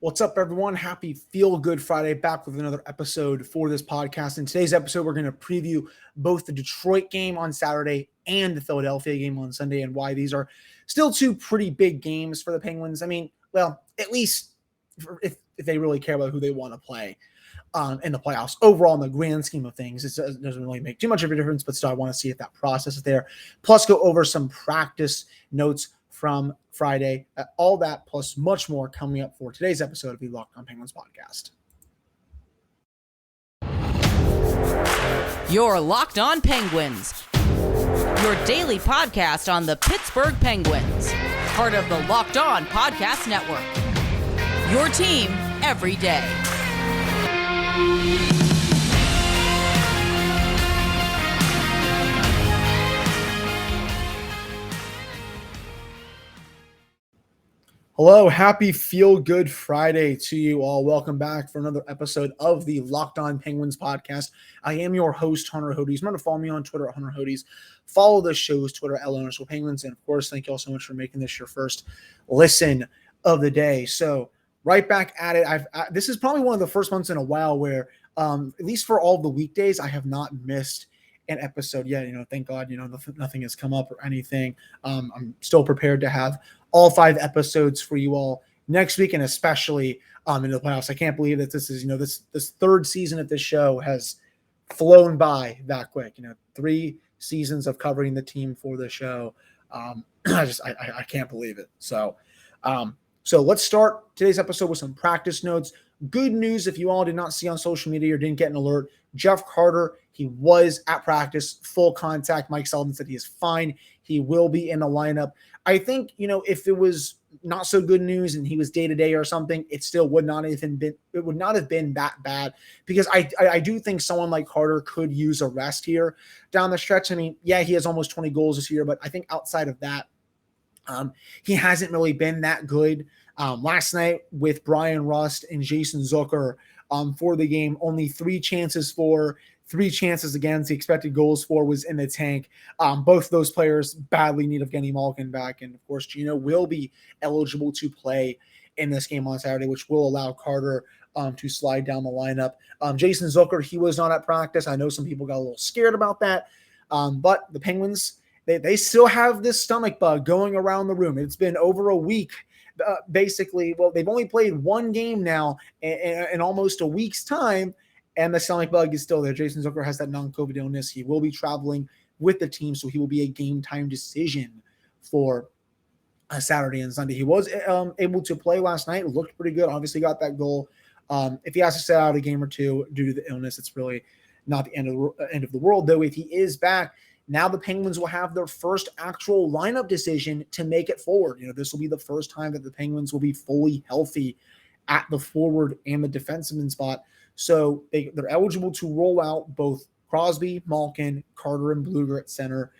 What's up, everyone? Happy Feel Good Friday, back with another episode for this podcast. In today's episode, we're going to preview both the Detroit game on Saturday and the Philadelphia game on Sunday, and why these are still two pretty big games for the Penguins. I mean, well, at least if they really care about who they want to play in the playoffs. Overall, in the grand scheme of things, it doesn't really make too much of a difference, but still, I want to see if that process is there. Plus, go over some practice notes from Friday. All that plus much more coming up for today's episode of the Locked On Penguins podcast. You're Locked On Penguins, your daily podcast on the Pittsburgh Penguins, part of the Locked On Podcast Network. Your team every day. Hello, happy Feel Good Friday to you all. Welcome back for another episode of the Locked On Penguins podcast. I am your host, Hunter Hodes. Remember to follow me on Twitter at Hunter Hodes. Follow the show's Twitter at @Penguins. And of course, thank you all so much for making this your first listen of the day. So right back at it. This is probably one of the first months in a while where, at least for all the weekdays, I have not missed an episode yet. Thank God, nothing has come up or anything. I'm still prepared to have all 5 episodes for you all next week, and especially into the playoffs. I can't believe that this is, this third season of this show has flown by that quick. 3 seasons of covering the team for the show. I can't believe it. So let's start today's episode with some practice notes. Good news, if you all did not see on social media or didn't get an alert, Jeff Carter, he was at practice, full contact. Mike Sullivan said he is fine. He will be in the lineup. I think, if it was not so good news and he was day-to-day or something, it still would not have been that bad, because I do think someone like Carter could use a rest here down the stretch. I mean, yeah, he has almost 20 goals this year, but I think outside of that, he hasn't really been that good. Last night with Brian Rust and Jason Zucker for the game, only 3 chances for, 3 chances against. The expected goals for was in the tank. Both of those players badly need Evgeni Malkin back. And of course, Gino will be eligible to play in this game on Saturday, which will allow Carter to slide down the lineup. Jason Zucker, he was not at practice. I know some people got a little scared about that. But the Penguins, they still have this stomach bug going around the room. It's been over a week. Basically, well, they've only played 1 game now in almost a week's time, and the stomach bug is still there. Jason Zucker has that non-COVID illness. He will be traveling with the team, so he will be a game-time decision for Saturday and Sunday. He was able to play last night. Looked pretty good. Obviously got that goal. If he has to sit out a game or 2 due to the illness, it's really not the end of the world, though. If he is back, now the Penguins will have their first actual lineup decision to make it forward. This will be the first time that the Penguins will be fully healthy at the forward and the defenseman spot. So they're eligible to roll out both Crosby, Malkin, Carter, and Blueger at center.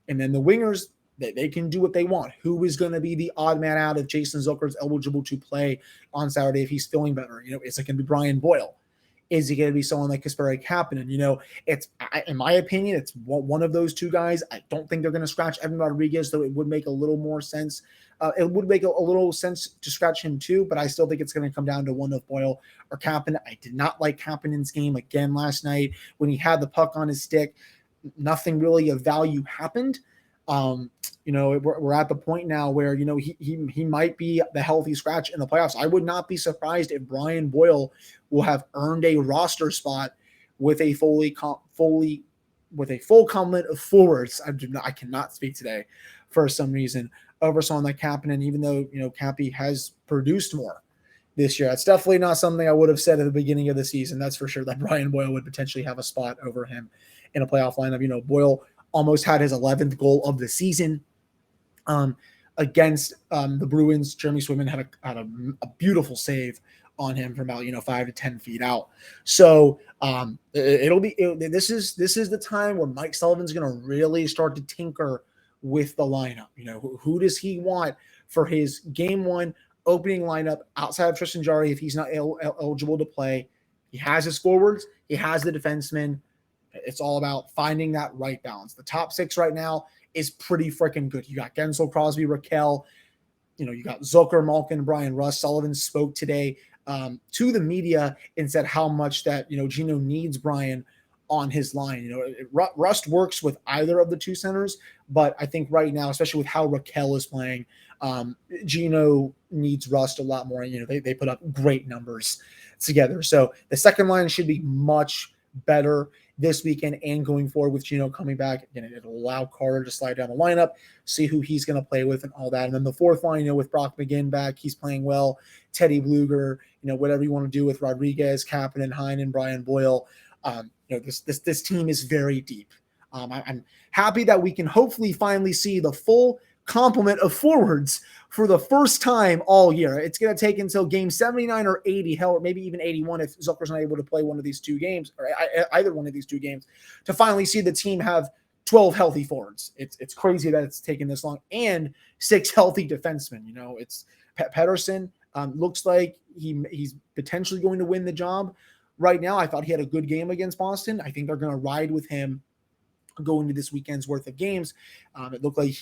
And then the wingers, they can do what they want. Who is going to be the odd man out if Jason Zucker is eligible to play on Saturday if he's feeling better? Is it going to be Brian Boyle? Is he going to be someone like Kasperi Kapanen? It's, in my opinion, it's one of those 2 guys. I don't think they're going to scratch Evan Rodriguez, though it would make a little more sense. It would make a little sense to scratch him too, but I still think it's going to come down to one of Boyle or Kapanen. I did not like Kapanen's game again last night when he had the puck on his stick. Nothing really of value happened. We're at the point now where, he might be the healthy scratch in the playoffs. I would not be surprised if Brian Boyle will have earned a roster spot with a full complement of forwards. I cannot speak today for some reason over someone like Kapanen, even though, Cappy has produced more this year. That's definitely not something I would have said at the beginning of the season. That's for sure, that Brian Boyle would potentially have a spot over him in a playoff lineup. Boyle almost had his 11th goal of the season against the Bruins. Jeremy Swayman had a beautiful save on him from about 5 to 10 feet out. So this is the time where Mike Sullivan's going to really start to tinker with the lineup. Who does he want for his game 1 opening lineup outside of Tristan Jarry if he's not eligible to play? He has his forwards. He has the defensemen. It's all about finding that right balance. The top 6 right now is pretty freaking good. You got Gensel, Crosby, Raquel. You got Zucker, Malkin, Brian Rust. Sullivan spoke today to the media and said how much that, Gino needs Brian on his line. Rust works with either of the two centers, but I think right now, especially with how Raquel is playing, Gino needs Rust a lot more. They put up great numbers together. So the second line should be much better this weekend and going forward with Gino coming back. Again, it'll allow Carter to slide down the lineup, see who he's going to play with and all that. And then the fourth line, with Brock McGinn back, he's playing well. Teddy Bluger, whatever you want to do with Rodriguez, Kapanen, Heinen, Brian Boyle. This team is very deep. I'm happy that we can hopefully finally see the full complement of forwards for the first time all year. It's going to take until game 79 or 80, hell, or maybe even 81 if Zucker's not able to play one of these two games, or either one of these two games, to finally see the team have 12 healthy forwards. It's crazy that it's taken this long, and 6 healthy defensemen. It's Pettersson looks like he's potentially going to win the job. Right now, I thought he had a good game against Boston. I think they're going to ride with him going to this weekend's worth of games. It looked like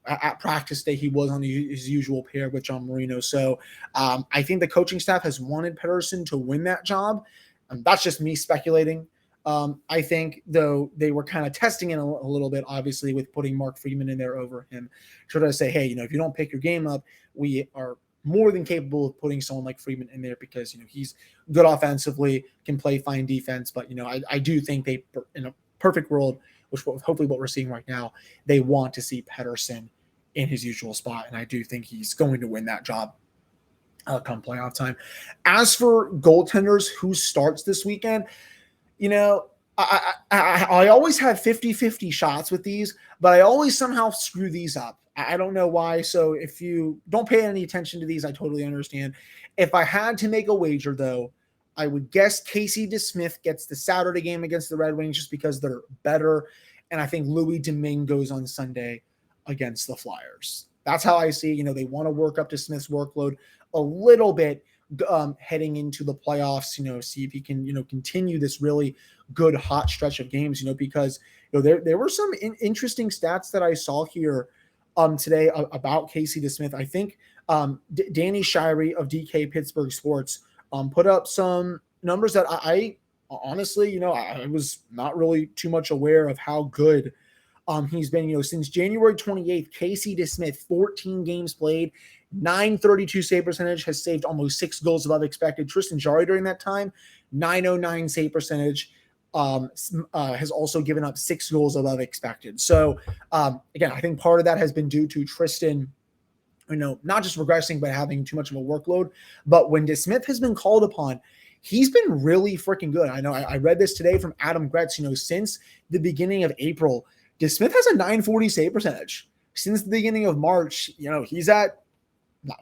at practice day, he was on his usual pair with John Marino. So I think the coaching staff has wanted Pettersson to win that job. That's just me speculating. I think, though, they were kind of testing it a little bit, obviously, with putting Mark Friedman in there over him. Trying to say, hey, if you don't pick your game up, we are more than capable of putting someone like Friedman in there because, he's good offensively, can play fine defense. But, I do think they, in a perfect world, which hopefully what we're seeing right now, they want to see Pettersson in his usual spot. And I do think he's going to win that job come playoff time. As for goaltenders, who starts this weekend, I always have 50-50 shots with these, but I always somehow screw these up. I don't know why. So if you don't pay any attention to these, I totally understand. If I had to make a wager, though, I would guess Casey DeSmith gets the Saturday game against the Red Wings just because they're better. And I think Louis Domingue goes on Sunday against the Flyers. That's how I see, they want to work up to Smith's workload a little bit heading into the playoffs, see if he can, continue this really good hot stretch of games, because, there were some interesting stats that I saw here today about Casey DeSmith. I think Danny Shirey of DK Pittsburgh Sports put up some numbers that I honestly, I was not really too much aware of how good he's been. Since January 28th, Casey DeSmith, 14 games played, .932 save percentage, has saved almost 6 goals above expected. Tristan Jarry during that time, .909 save percentage, has also given up 6 goals above expected. So again, I think part of that has been due to Tristan, not just regressing, but having too much of a workload. But when DeSmith has been called upon, he's been really freaking good. I know I read this today from Adam Gretz, since the beginning of April, DeSmith has a .940 save percentage. Since the beginning of March, he's at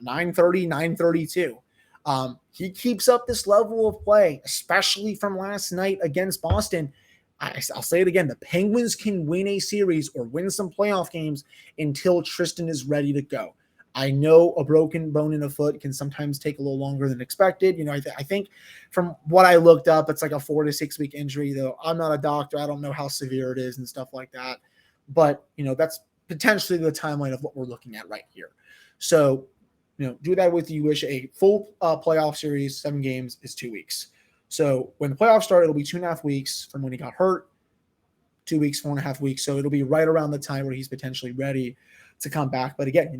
.930, .932. He keeps up this level of play, especially from last night against Boston. I'll say it again. The Penguins can win a series or win some playoff games until Tristan is ready to go. I know a broken bone in a foot can sometimes take a little longer than expected. I think from what I looked up, it's like a 4 to 6 week injury, though I'm not a doctor. I don't know how severe it is and stuff like that. But, that's potentially the timeline of what we're looking at right here. So, do that with you wish. A full playoff series, 7 games, is 2 weeks. So when the playoffs start, it'll be 2.5 weeks from when he got hurt, 2 weeks, 4.5 weeks. So it'll be right around the time where he's potentially ready to come back. But again,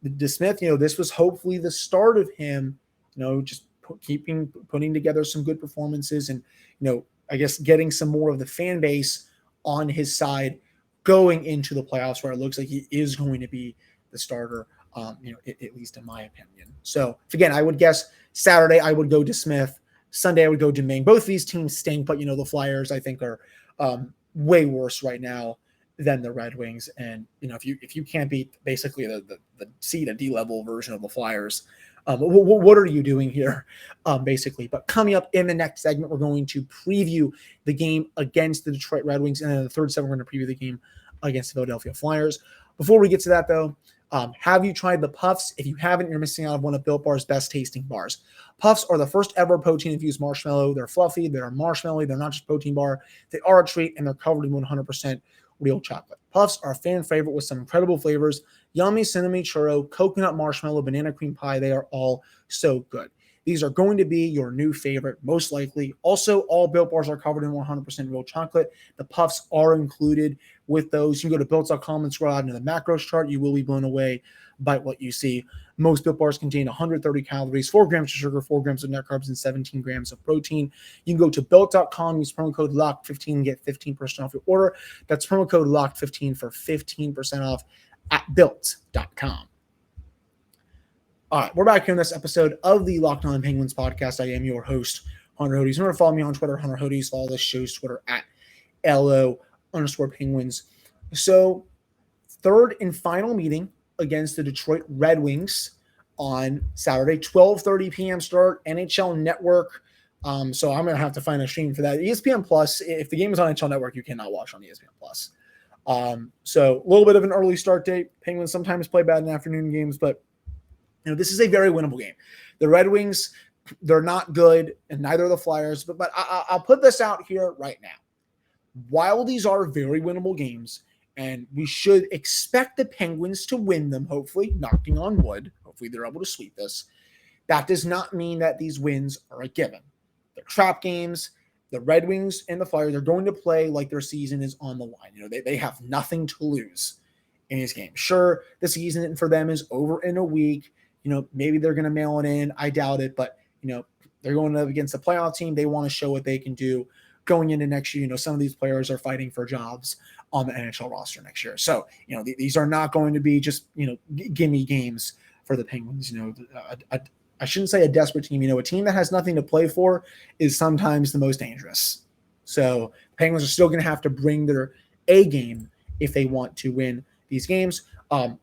DeSmith, this was hopefully the start of him, just putting together some good performances and, I guess getting some more of the fan base on his side going into the playoffs, where it looks like he is going to be the starter, at least in my opinion. So again, I would guess Saturday I would go DeSmith. Sunday I would go Domingue. Both of these teams stink, but the Flyers I think are way worse right now than the Red Wings. And if you can't beat basically the C to D level version of the Flyers, what are you doing here, basically? But coming up in the next segment, we're going to preview the game against the Detroit Red Wings, and then the third segment we're going to preview the game against the Philadelphia Flyers. Before we get to that, though, have you tried the Puffs? If you haven't, you're missing out on one of Built Bar's best tasting bars. Puffs are the first ever protein-infused marshmallow. They're fluffy, they're marshmallowy, they're not just protein bar. They are a treat, and they're covered in 100% real chocolate. Puffs are a fan favorite with some incredible flavors: yummy cinnamon churro, coconut marshmallow, banana cream pie. They are all so good. These are going to be your new favorite, most likely. Also, all Built Bars are covered in 100% real chocolate. The puffs are included with those. You can go to built.com and scroll out into the macros chart. You will be blown away by what you see. Most Built Bars contain 130 calories, 4 grams of sugar, 4 grams of net carbs, and 17 grams of protein. You can go to built.com, use promo code LOCK15 and get 15% off your order. That's promo code LOCK15 for 15% off at built.com. All right, we're back here in this episode of the Locked On Penguins podcast. I am your host, Hunter Hodes. Remember to follow me on Twitter, Hunter Hodes. Follow this show's Twitter at LO_Penguins. So, third and final meeting against the Detroit Red Wings on Saturday, 12:30 p.m. start, NHL Network. So I'm going to have to find a stream for that. ESPN Plus, if the game is on NHL Network, you cannot watch on ESPN Plus. So a little bit of an early start date. Penguins sometimes play bad in afternoon games, but this is a very winnable game. The Red Wings, they're not good, and neither are the Flyers. But I'll put this out here right now. While these are very winnable games, and we should expect the Penguins to win them, hopefully, knocking on wood. Hopefully they're able to sweep this. That does not mean that these wins are a given. They're trap games. The Red Wings and the Flyers are going to play like their season is on the line. They have nothing to lose in these games. Sure, the season for them is over in a week. Maybe they're going to mail it in. I doubt it, but they're going up against a playoff team. They want to show what they can do going into next year. Some of these players are fighting for jobs on the NHL roster next year. So, these are not going to be just, gimme games for the Penguins. I shouldn't say a desperate team. A team that has nothing to play for is sometimes the most dangerous. So Penguins are still going to have to bring their A game if they want to win these games.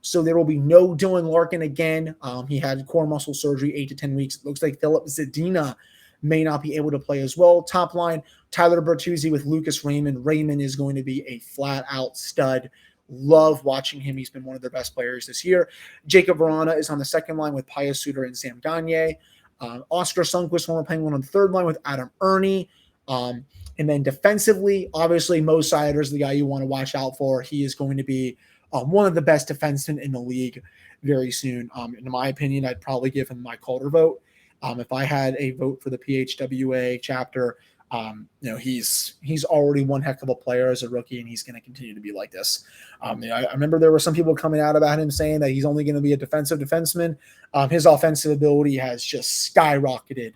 So there will be no Dylan Larkin again. He had core muscle surgery, 8 to 10 weeks. It looks like Philip Zadina may not be able to play as well. Top line, Tyler Bertuzzi with Lucas Raymond. Raymond is going to be a flat-out stud. Love watching him. He's been one of their best players this year. Jacob Verana is on the second line with Pius Suter and Sam Gagner. Oscar Sundqvist, former Penguin, on the third line with Adam Ernie. And then defensively, obviously, Mo Seider is the guy you want to watch out for. He is going to be one of the best defensemen in the league very soon. In my opinion, I'd probably give him my Calder vote. If I had a vote for the PHWA chapter, he's already one heck of a player as a rookie, and he's going to continue to be like this. I remember there were some people coming out about him saying that he's only going to be a defensive defenseman. His offensive ability has just skyrocketed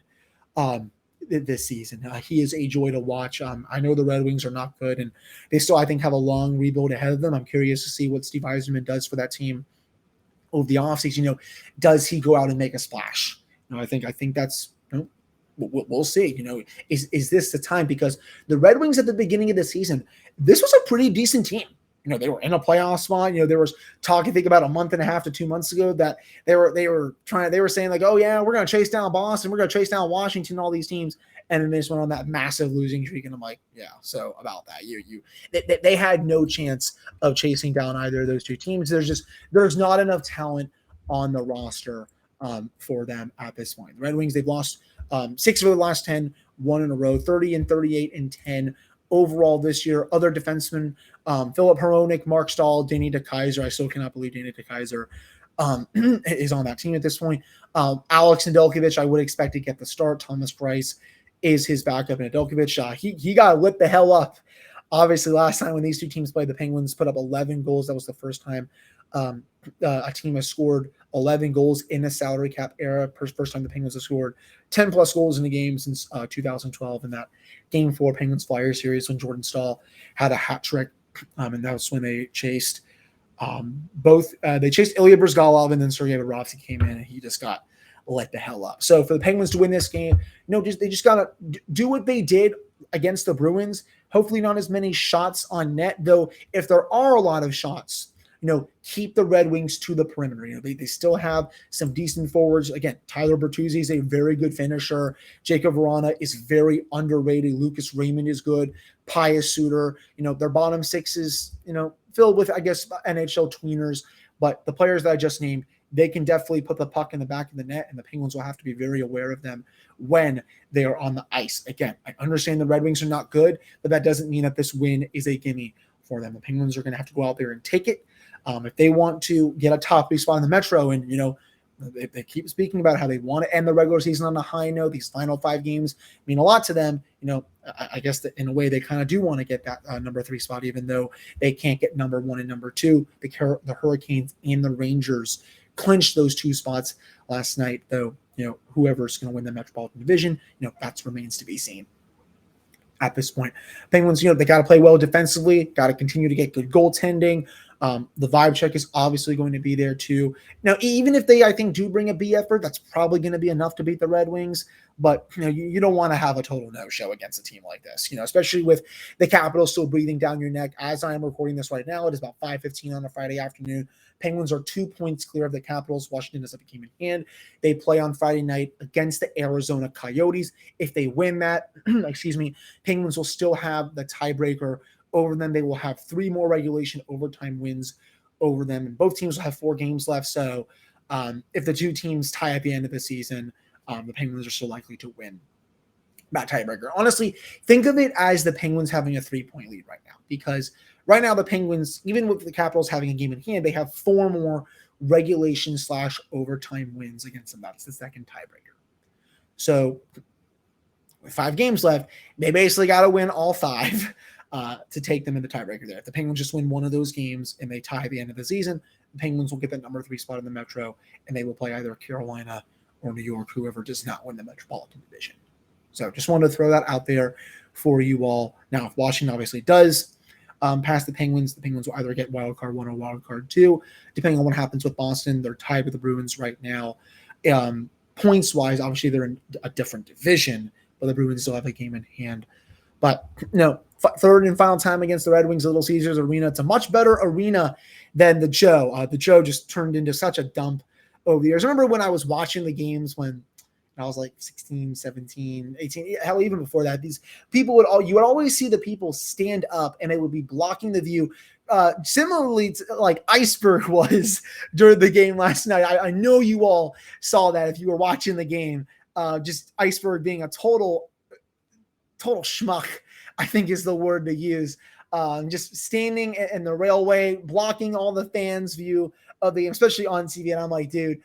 this season. He is a joy to watch. I know the Red Wings are not good, and they still, I think, have a long rebuild ahead of them. I'm curious to see what Steve Yzerman does for that team over the offseason. Does he go out and make a splash? I think that's we'll see. Is this the time? Because the Red Wings at the beginning of the season, this was a pretty decent team. They were in a playoff spot. There was talk, I think, about a month and a half to 2 months ago that they were saying like, oh yeah, we're going to chase down Boston, we're going to chase down Washington, all these teams, and then they just went on that massive losing streak. And I'm like, yeah. So about that, they had no chance of chasing down either of those two teams. There's not enough talent on the roster for them at this point. The Red Wings, they've lost 6 of the last 10, 1 in a row, 30 and 38 and 10 overall this year. Other defensemen, Philip Hronek, Mark Stahl, Danny DeKaiser. I still cannot believe Danny DeKaiser is on that team at this point. Alex Nedeljkovic, I would expect to get the start. Thomas Price is his backup. Nedeljkovic, he got lit the hell up. Obviously, last time when these two teams played, the Penguins put up 11 goals. That was the first time a team has scored 11 goals in the salary cap era. First time the Penguins have scored 10 plus goals in a game since 2012 in that Game 4 Penguins Flyers series when Jordan Stahl had a hat trick, and that was when they chased they chased Ilya Bryzgalov, and then Sergei Bobrovsky came in and he just got lit the hell up. So for the Penguins to win this game, they just gotta do what they did against the Bruins. Hopefully not as many shots on net, though. If there are a lot of shots, keep the Red Wings to the perimeter. They still have some decent forwards. Again, Tyler Bertuzzi is a very good finisher. Jacob Verana is very underrated. Lucas Raymond is good. Pius Suter, their bottom six is, filled with, I guess, NHL tweeners. But the players that I just named, they can definitely put the puck in the back of the net, and the Penguins will have to be very aware of them when they are on the ice. Again, I understand the Red Wings are not good, but that doesn't mean that this win is a gimme for them. The Penguins are going to have to go out there and take it. If they want to get a top 3 spot in the Metro and, They keep speaking about how they want to end the regular season on a high note. These final 5 games mean a lot to them. I guess that in a way they kind of do want to get that number 3 spot, even though they can't get number 1 and number 2. The Hurricanes and the Rangers clinched those 2 spots last night, though. Whoever's going to win the Metropolitan Division, that remains to be seen. At this point, Penguins, they got to play well defensively, got to continue to get good goaltending. The vibe check is obviously going to be there too. Now, even if they, I think, do bring a B effort, that's probably going to be enough to beat the Red Wings. But you don't want to have a total no-show against a team like this, especially with the Capitals still breathing down your neck. As I am recording this right now, it is about 5:15 on a Friday afternoon. Penguins are 2 points clear of the Capitals. Washington does have a game in hand. They play on Friday night against the Arizona Coyotes. If they win that, Penguins will still have the tiebreaker over them. They will have 3 more regulation overtime wins over them, and both teams will have 4 games left. So if the 2 teams tie at the end of the season, the Penguins are still likely to win that tiebreaker. Honestly, think of it as the Penguins having a 3-point lead right now, because right now the Penguins, even with the Capitals having a game in hand, they have 4 more regulation/overtime wins against them. That's the second tiebreaker. So with 5 games left, they basically got to win all 5 to take them in the tiebreaker there. If the Penguins just win one of those games and they tie at the end of the season, the Penguins will get the number 3 spot in the Metro, and they will play either Carolina or New York, whoever does not win the Metropolitan Division. So just wanted to throw that out there for you all. Now, if Washington obviously does pass the Penguins will either get wildcard 1 or wildcard 2, depending on what happens with Boston. They're tied with the Bruins right now. Points-wise, obviously they're in a different division, but the Bruins still have a game in hand. But third and final time against the Red Wings at Little Caesars Arena. It's a much better arena than the Joe. The Joe just turned into such a dump over the years. I remember when I was watching the games when I was like 16, 17, 18, hell, even before that, these people you would always see the people stand up and they would be blocking the view. Similarly to like Iceberg was during the game last night. I know you all saw that if you were watching the game. Just Iceberg being a total schmuck, I think is the word to use. Just standing in the railway, blocking all the fans' view of the game, especially on TV. And I'm like, dude,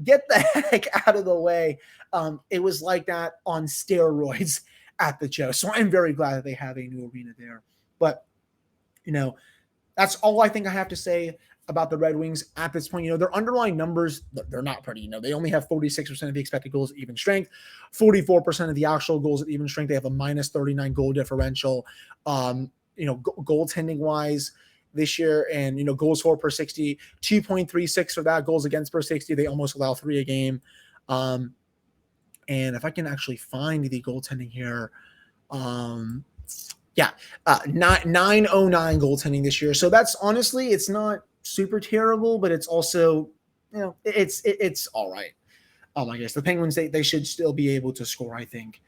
get the heck out of the way. It was like that on steroids at the Joe. So I'm very glad that they have a new arena there. But, that's all I think I have to say about the Red Wings at this point. Their underlying numbers, they're not pretty. They only have 46% of the expected goals at even strength, 44% of the actual goals at even strength. They have a minus 39 goal differential. Goaltending wise this year, and goals for per 60, 2.36 for that, goals against per 60. They almost allow 3 a game. And if I can actually find the goaltending here, 909 goaltending this year. So that's honestly, it's not super terrible, but it's also, it's all right. I guess the Penguins, they should still be able to score, I think,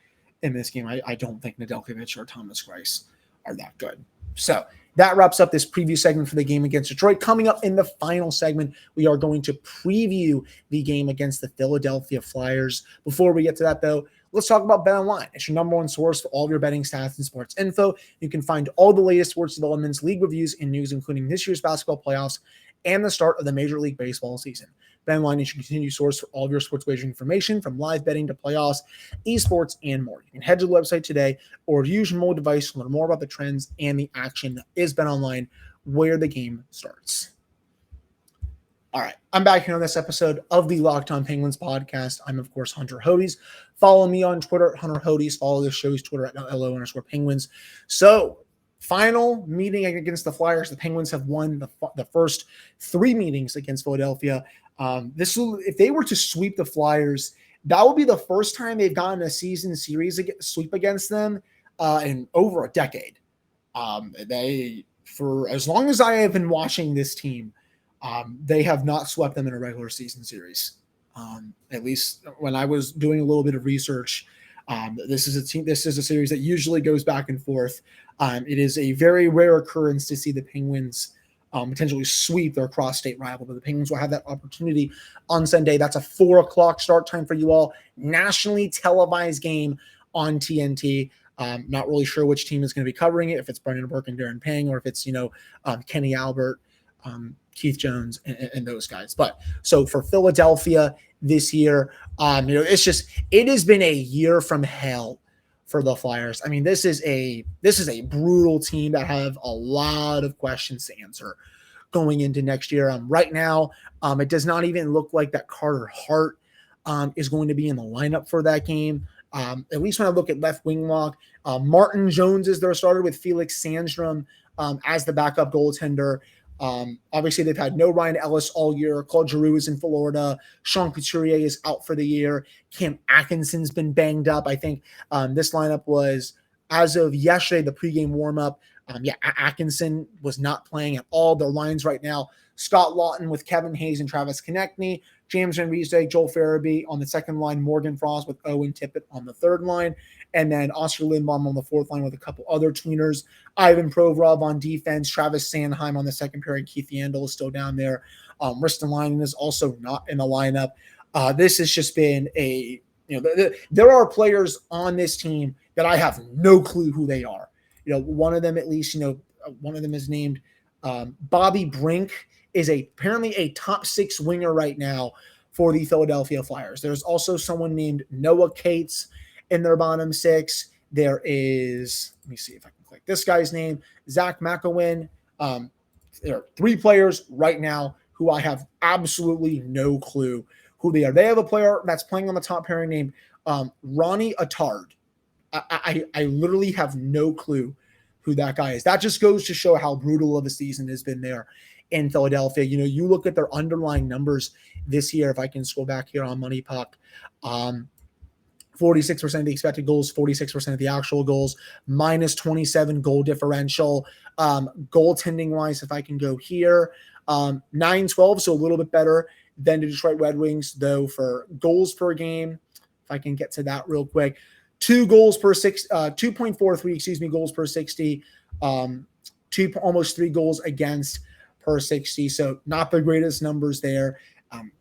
in this game. I don't think Nedeljkovic or Thomas Greiss are that good. So that wraps up this preview segment for the game against Detroit. Coming up in the final segment, we are going to preview the game against the Philadelphia Flyers. Before we get to that, though, let's talk about BetOnline. It's your number 1 source for all of your betting stats and sports info. You can find all the latest sports developments, league reviews, and news, including this year's basketball playoffs and the start of the Major League Baseball season. BetOnline is your continued source for all of your sports wagering information, from live betting to playoffs, esports, and more. You can head to the website today or use your mobile device to learn more about the trends and the action that is BetOnline, where the game starts. All right, I'm back here on this episode of the Locked On Penguins podcast. I'm, of course, Hunter Hodes. Follow me on Twitter at Hunter Hodes. Follow the show's Twitter at LO_Penguins. So, final meeting against the Flyers. The Penguins have won the first 3 meetings against Philadelphia. If they were to sweep the Flyers, that would be the first time they've gotten a season series sweep against them in over a decade. For as long as I have been watching this team, they have not swept them in a regular season series. At least when I was doing a little bit of research, this is a series that usually goes back and forth. It is a very rare occurrence to see the Penguins potentially sweep their cross-state rival, but the Penguins will have that opportunity on Sunday. That's a 4:00 start time for you all. Nationally televised game on TNT. Not really sure which team is going to be covering it, if it's Brendan Burke and Darren Pang, or if it's Kenny Albert, Keith Jones and those guys. But so for Philadelphia this year, it has been a year from hell for the Flyers. I mean, this is a brutal team that have a lot of questions to answer going into next year. Right now, it does not even look like that Carter Hart is going to be in the lineup for that game. At least when I look at left wing lock, Martin Jones is their starter with Felix Sandstrom as the backup goaltender. Obviously, they've had no Ryan Ellis all year. Claude Giroux is in Florida. Sean Couturier is out for the year. Cam Atkinson's been banged up. I think this lineup was, as of yesterday, the pregame warm-up. Atkinson was not playing at all. Their lines right now, Scott Lawton with Kevin Hayes and Travis Konechny, James Van Riemsdyk, Joel Farabee on the second line, Morgan Frost with Owen Tippett on the third line, and then Oscar Lindblom on the fourth line with a couple other tweeners. Ivan Provorov on defense, Travis Sanheim on the second pair, and Keith Yandel is still down there. Ristolainen is also not in the lineup. This has just been there are players on this team that I have no clue who they are. One of them at least, one of them is named Bobby Brink, is apparently a top 6 winger right now for the Philadelphia Flyers. There's also someone named Noah Cates in their bottom 6. There is, let me see if I can click this guy's name, Zach McEwen. There are 3 players right now who I have absolutely no clue who they are. They have a player that's playing on the top pairing named Ronnie Attard. I literally have no clue who that guy is. That just goes to show how brutal of a season has been there in Philadelphia. You look at their underlying numbers this year. If I can scroll back here on Money Puck, 46% of the expected goals, 46% of the actual goals, minus 27 goal differential. Goaltending wise, if I can go here, 9-12, so a little bit better than the Detroit Red Wings, though, for goals per game. If I can get to that real quick. 2.43 goals per 60, almost 3 goals against per 60. So not the greatest numbers there.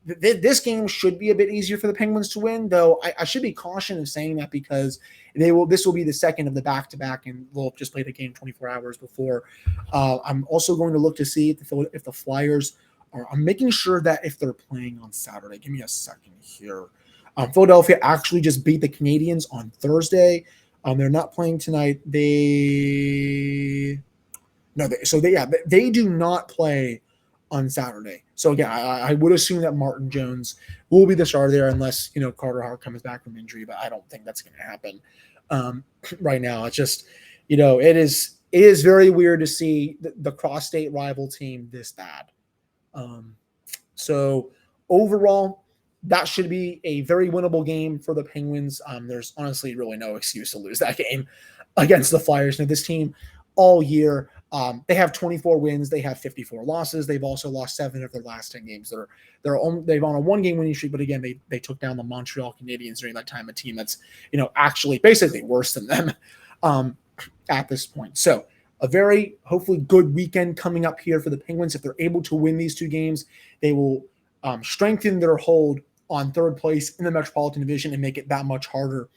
This game should be a bit easier for the Penguins to win, though I should be cautious of saying that because this will be the second of the back-to-back, and we'll just play the game 24 hours before. I'm also going to look to see if the Flyers I'm making sure that if they're playing on Saturday, give me a second here. Philadelphia actually just beat the Canadiens on Thursday. They're not playing tonight. They do not play on Saturday. So again, I would assume that Martin Jones will be the starter there unless Carter Hart comes back from injury, but I don't think that's going to happen right now. It's just it is very weird to see the cross-state rival team this bad. So overall, that should be a very winnable game for the Penguins. There's honestly really no excuse to lose that game against the Flyers. Now, this team all year, they have 24 wins. They have 54 losses. They've also lost 7 of their last 10 games. They've on a 1-game winning streak, but again, they took down the Montreal Canadiens during that time, a team that's actually basically worse than them at this point. So a very hopefully good weekend coming up here for the Penguins. If they're able to win these 2 games, they will strengthen their hold on third place in the Metropolitan Division and make it that much harder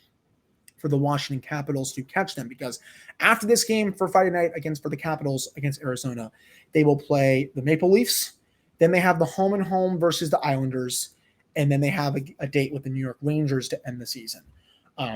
for the Washington Capitals to catch them, because after this game for Friday night for the Capitals against Arizona, they will play the Maple Leafs. Then they have the home and home versus the Islanders, and then they have a date with the New York Rangers to end the season.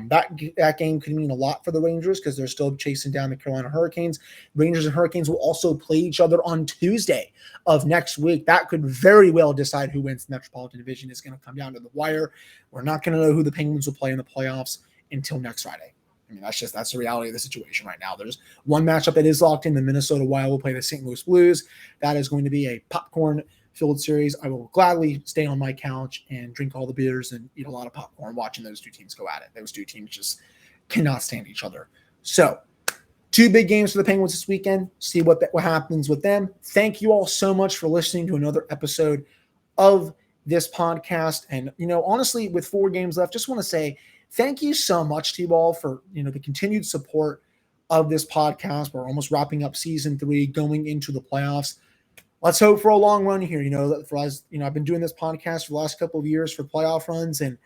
That game could mean a lot for the Rangers because they're still chasing down the Carolina Hurricanes. Rangers and Hurricanes will also play each other on Tuesday of next week. That could very well decide who wins the Metropolitan Division. Is going to come down to the wire. We're not going to know who the Penguins will play in the playoffs until next Friday. I mean, that's the reality of the situation right now. There's one matchup that is locked in. The Minnesota Wild will play the St. Louis Blues. That is going to be a popcorn-filled series. I will gladly stay on my couch and drink all the beers and eat a lot of popcorn watching those 2 teams go at it. Those 2 teams just cannot stand each other. So 2 big games for the Penguins this weekend. See what happens with them. Thank you all so much for listening to another episode of this podcast. And, honestly, with 4 games left, just want to say thank you so much to you all for, the continued support of this podcast. We're almost wrapping up season 3, going into the playoffs. Let's hope for a long run here. For us, I've been doing this podcast for the last couple of years for playoff runs, and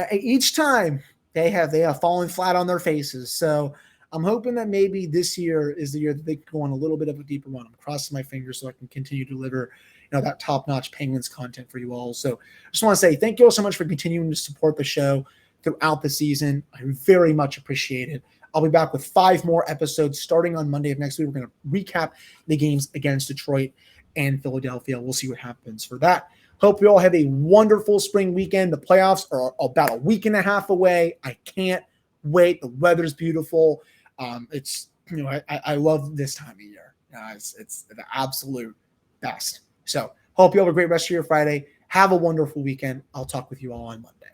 each time they have fallen flat on their faces. So I'm hoping that maybe this year is the year that they can go on a little bit of a deeper run. I'm crossing my fingers so I can continue to deliver, that top-notch Penguins content for you all. So I just want to say thank you all so much for continuing to support the show throughout the season. I very much appreciate it. I'll be back with 5 more episodes starting on Monday of next week. We're going to recap the games against Detroit and Philadelphia. We'll see what happens for that. Hope you all have a wonderful spring weekend. The playoffs are about a week and a half away. I can't wait. The weather's beautiful. It's, I love this time of year. It's the absolute best. So hope you have a great rest of your Friday. Have a wonderful weekend. I'll talk with you all on Monday.